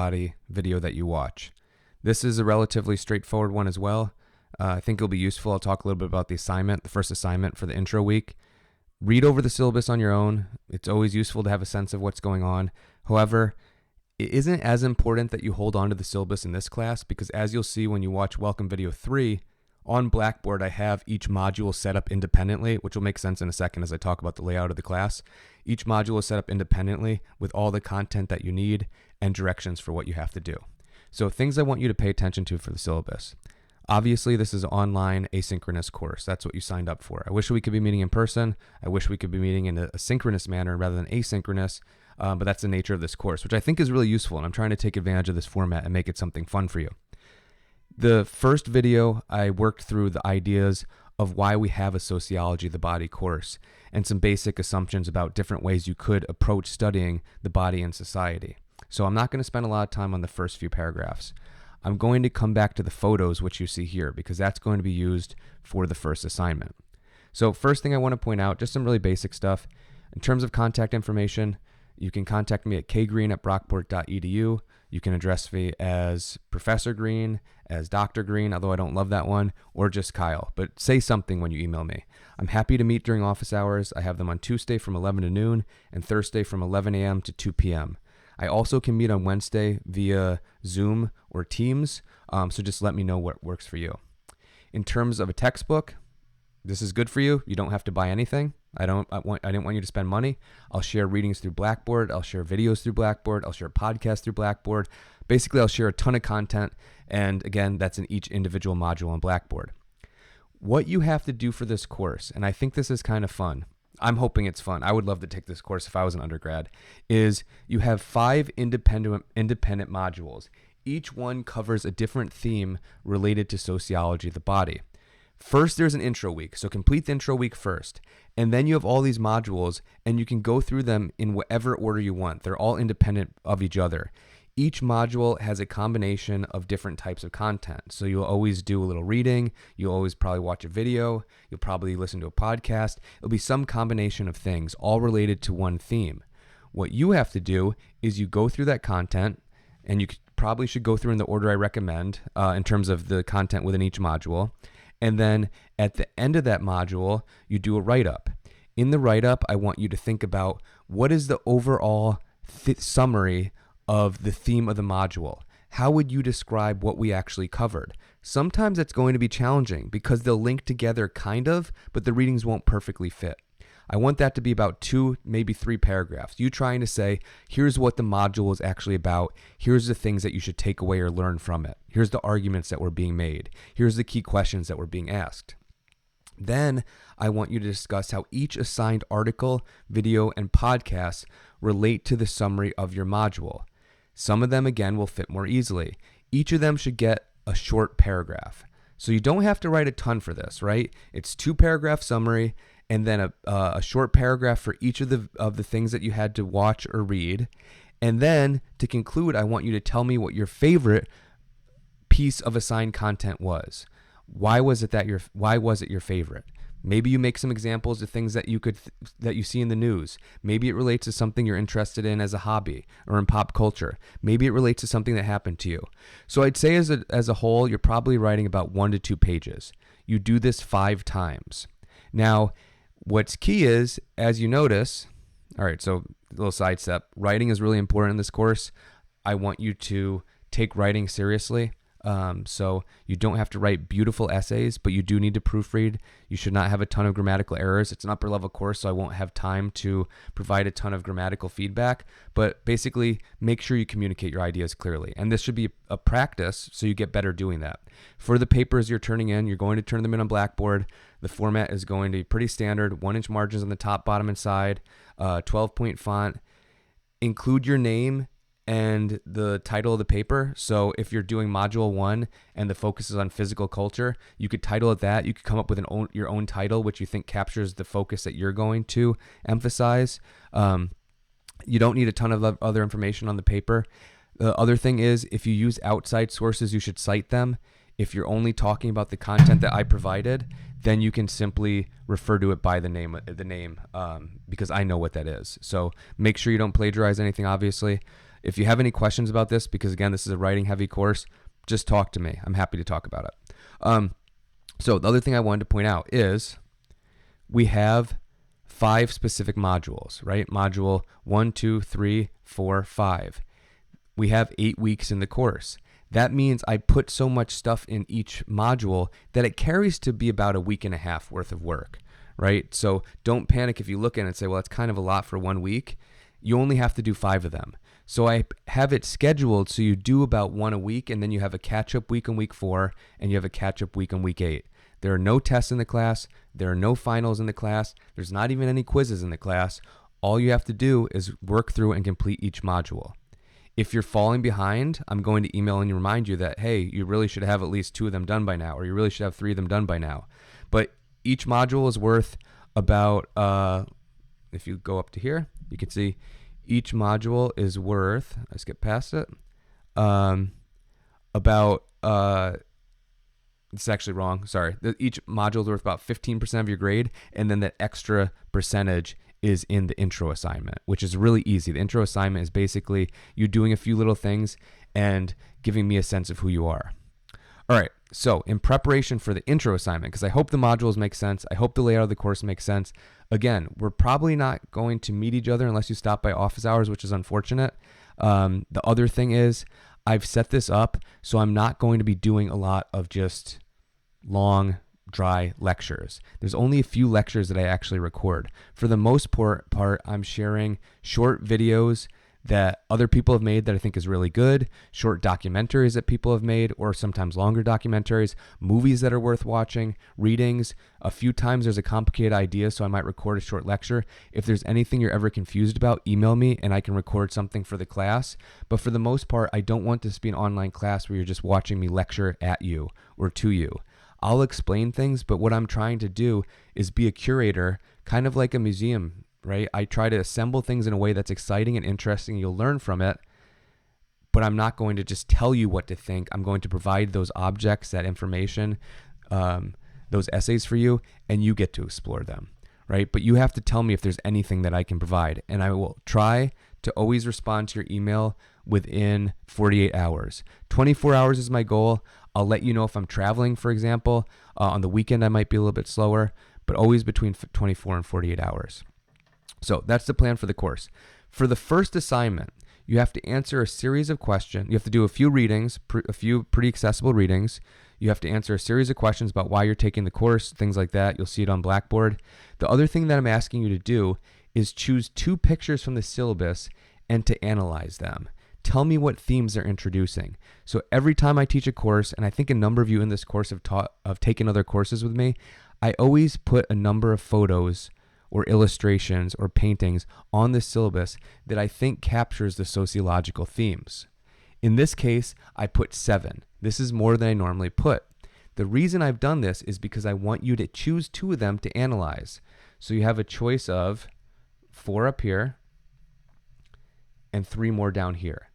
body video that you watch. This is a relatively straightforward one as well. I think it'll be useful. I'll talk a little bit about the assignment, the first assignment for the intro week. Read over the syllabus on your own. It's always useful to have a sense of what's going on. However, it isn't as important that you hold on to the syllabus in this class because as you'll see when you watch Welcome Video 3, on Blackboard I have each module set up independently, which will make sense in a second as I talk about the layout of the class. Each module is set up independently with all the content that you need and directions for what you have to do. So things I want you to pay attention to for the syllabus. Obviously, this is an online asynchronous course. That's what you signed up for. I wish we could be meeting in person. I wish we could be meeting in a synchronous manner rather than asynchronous, but that's the nature of this course, which I think is really useful, and I'm trying to take advantage of this format and make it something fun for you. The first video, I worked through the ideas of why we have a Sociology of the Body course and some basic assumptions about different ways you could approach studying the body and society. So I'm not going to spend a lot of time on the first few paragraphs. I'm going to come back to the photos, which you see here, because that's going to be used for the first assignment. So first thing I want to point out, just some really basic stuff. In terms of contact information, you can contact me at kgreen@brockport.edu. You can address me as Professor Green, as Dr. Green, although I don't love that one, or just Kyle. But say something when you email me. I'm happy to meet during office hours. I have them on Tuesday from 11 to noon and Thursday from 11 a.m. to 2 p.m. I also can meet on Wednesday via Zoom or Teams, so just let me know what works for you. In terms of a textbook, this is good for you. You don't have to buy anything. I didn't want you to spend money. I'll share readings through Blackboard. I'll share videos through Blackboard. I'll share podcasts through Blackboard. Basically, I'll share a ton of content, and again, that's in each individual module on Blackboard. What you have to do for this course, and I think this is kind of fun, I'm hoping it's fun. I would love to take this course if I was an undergrad, is you have 5 independent modules. Each one covers a different theme related to sociology of the body. First, there's an intro week, so complete the intro week first. And then you have all these modules, and you can go through them in whatever order you want. They're all independent of each other. Each module has a combination of different types of content. So you'll always do a little reading. You'll always probably watch a video. You'll probably listen to a podcast. It'll be some combination of things, all related to one theme. What you have to do is you go through that content, and you probably should go through in the order I recommend in terms of the content within each module. And then at the end of that module, you do a write-up. In the write-up, I want you to think about what is the overall summary of the theme of the module. How would you describe what we actually covered? Sometimes it's going to be challenging because they'll link together kind of, but the readings won't perfectly fit. I want that to be about 2, maybe 3 paragraphs. You trying to say, here's what the module is actually about. Here's the things that you should take away or learn from it. Here's the arguments that were being made. Here's the key questions that were being asked. Then I want you to discuss how each assigned article, video, and podcast relate to the summary of your module. Some of them, again, will fit more easily. Each of them should get a short paragraph. So you don't have to write a ton for this, right? It's 2-paragraph summary and then a short paragraph for each of the things that you had to watch or read. And then to conclude, I want you to tell me what your favorite piece of assigned content was. Why was it your favorite? Maybe you make some examples of things that you see in the news. Maybe it relates to something you're interested in as a hobby or in pop culture. Maybe it relates to something that happened to you. So I'd say as a whole, you're probably writing about 1 to 2 pages. You do this 5 times. Now, what's key is, as you notice, all right, so a little sidestep, writing is really important in this course. I want you to take writing seriously. So you don't have to write beautiful essays, but you do need to proofread. You should not have a ton of grammatical errors. It's an upper level course, so I won't have time to provide a ton of grammatical feedback, but basically make sure you communicate your ideas clearly. And this should be a practice so you get better doing that. For the papers you're turning in, you're going to turn them in on Blackboard. The format is going to be pretty standard, 1-inch margins on the top, bottom, and side, 12-point font. Include your name and the title of the paper. So if you're doing module 1 and the focus is on physical culture, you could title it that. You could come up with your own title, which you think captures the focus that you're going to emphasize. You don't need a ton of other information on the paper. The other thing is, if you use outside sources, you should cite them. If you're only talking about the content that I provided, then you can simply refer to it by the name, because I know what that is. So make sure you don't plagiarize anything, obviously. If you have any questions about this, because again, this is a writing heavy course, just talk to me. I'm happy to talk about it. So the other thing I wanted to point out is we have 5 specific modules, right? Module 1, 2, 3, 4, 5. We have 8 weeks in the course. That means I put so much stuff in each module that it carries to be about a week and a half worth of work, right? So don't panic if you look at it and say, well, it's kind of a lot for 1 week. You only have to do 5 of them. So I have it scheduled so you do about 1 a week, and then you have a catch-up week in week 4, and you have a catch-up week in week 8. There are no tests in the class. There are no finals in the class. There's not even any quizzes in the class. All you have to do is work through and complete each module. If you're falling behind, I'm going to email and remind you that, hey, you really should have at least 2 of them done by now, or you really should have 3 of them done by now. But each module is worth about, if you go up to here, you can see each module is worth, I skip past it, about, it's actually wrong, sorry. Each module is worth about 15% of your grade, and then that extra percentage is in the intro assignment, which is really easy. The intro assignment is basically you doing a few little things and giving me a sense of who you are. All right, so in preparation for the intro assignment, because I hope the modules make sense, I hope the layout of the course makes sense. Again, we're probably not going to meet each other unless you stop by office hours, which is unfortunate. The other thing is I've set this up so I'm not going to be doing a lot of just long, dry lectures. There's only a few lectures that I actually record. For the most part, I'm sharing short videos that other people have made that I think is really good, short documentaries that people have made, or sometimes longer documentaries, movies that are worth watching, readings. A few times there's a complicated idea, so I might record a short lecture. If there's anything you're ever confused about, email me and I can record something for the class. But for the most part, I don't want this to be an online class where you're just watching me lecture at you or to you. I'll explain things, but what I'm trying to do is be a curator, kind of like a museum, right? I try to assemble things in a way that's exciting and interesting. You'll learn from it, but I'm not going to just tell you what to think. I'm going to provide those objects, that information, those essays for you, and you get to explore them, right? But you have to tell me if there's anything that I can provide, and I will try to always respond to your email within 48 hours. 24 hours is my goal. I'll let you know if I'm traveling, for example. On the weekend, I might be a little bit slower, but always between 24 and 48 hours. So that's the plan for the course. For the first assignment, you have to answer a series of questions. You have to do a few readings, a few pretty accessible readings. You have to answer a series of questions about why you're taking the course, things like that. You'll see it on Blackboard. The other thing that I'm asking you to do is choose 2 pictures from the syllabus and to analyze them. Tell me what themes they're introducing. So every time I teach a course, and I think a number of you in this course have taken other courses with me, I always put a number of photos or illustrations or paintings on the syllabus that I think captures the sociological themes. In this case, I put 7. This is more than I normally put. The reason I've done this is because I want you to choose 2 of them to analyze. So you have a choice of 4 up here and 3 more down here.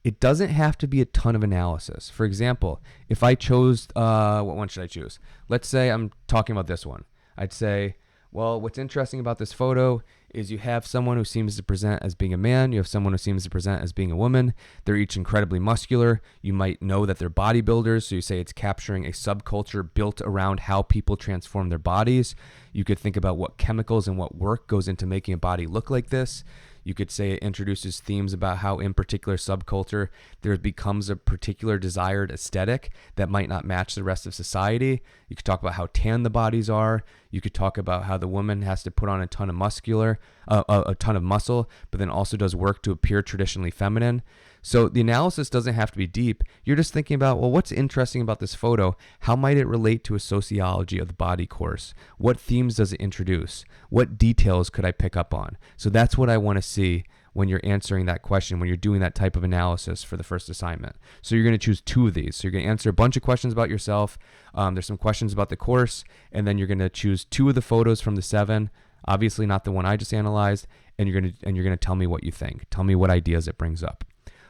It doesn't have to be a ton of analysis. For example, if I chose, what one should I choose? Let's say I'm talking about this one. I'd say, well, what's interesting about this photo is you have someone who seems to present as being a man. You have someone who seems to present as being a woman. They're each incredibly muscular. You might know that they're bodybuilders. So you say it's capturing a subculture built around how people transform their bodies. You could think about what chemicals and what work goes into making a body look like this. You could say it introduces themes about how in particular subculture there becomes a particular desired aesthetic that might not match the rest of society. You could talk about how tan the bodies are. You could talk about how the woman has to put on a ton of a ton of muscle, but then also does work to appear traditionally feminine. So the analysis doesn't have to be deep. You're just thinking about, well, what's interesting about this photo? How might it relate to a sociology of the body course? What themes does it introduce? What details could I pick up on? So that's what I want to see when you're answering that question, when you're doing that type of analysis for the first assignment. So you're going to choose 2 of these. So you're going to answer a bunch of questions about yourself. There's some questions about the course, and then you're going to choose 2 of the photos from the 7. Obviously not the one I just analyzed, and you're going to tell me what you think. Tell me what ideas it brings up.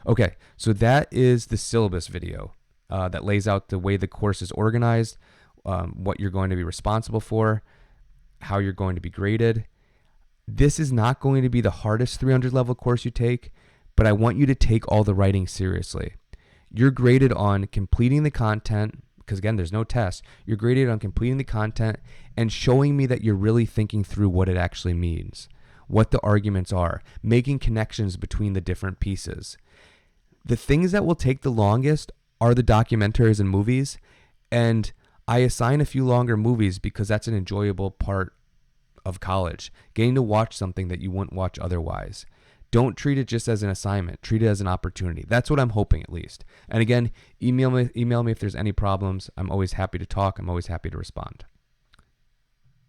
Okay, so that is the syllabus video that lays out the way the course is organized, what you're going to be responsible for, how you're going to be graded. This is not going to be the hardest 300 level course you take, but I want you to take all the writing seriously. You're graded on completing the content, because again, there's no test. You're graded on completing the content and showing me that you're really thinking through what it actually means, what the arguments are, making connections between the different pieces. The things that will take the longest are the documentaries and movies, and I assign a few longer movies because that's an enjoyable part of college, getting to watch something that you wouldn't watch otherwise. Don't treat it just as an assignment. Treat it as an opportunity. That's what I'm hoping, at least. And again, email me if there's any problems. I'm always happy to talk. I'm always happy to respond.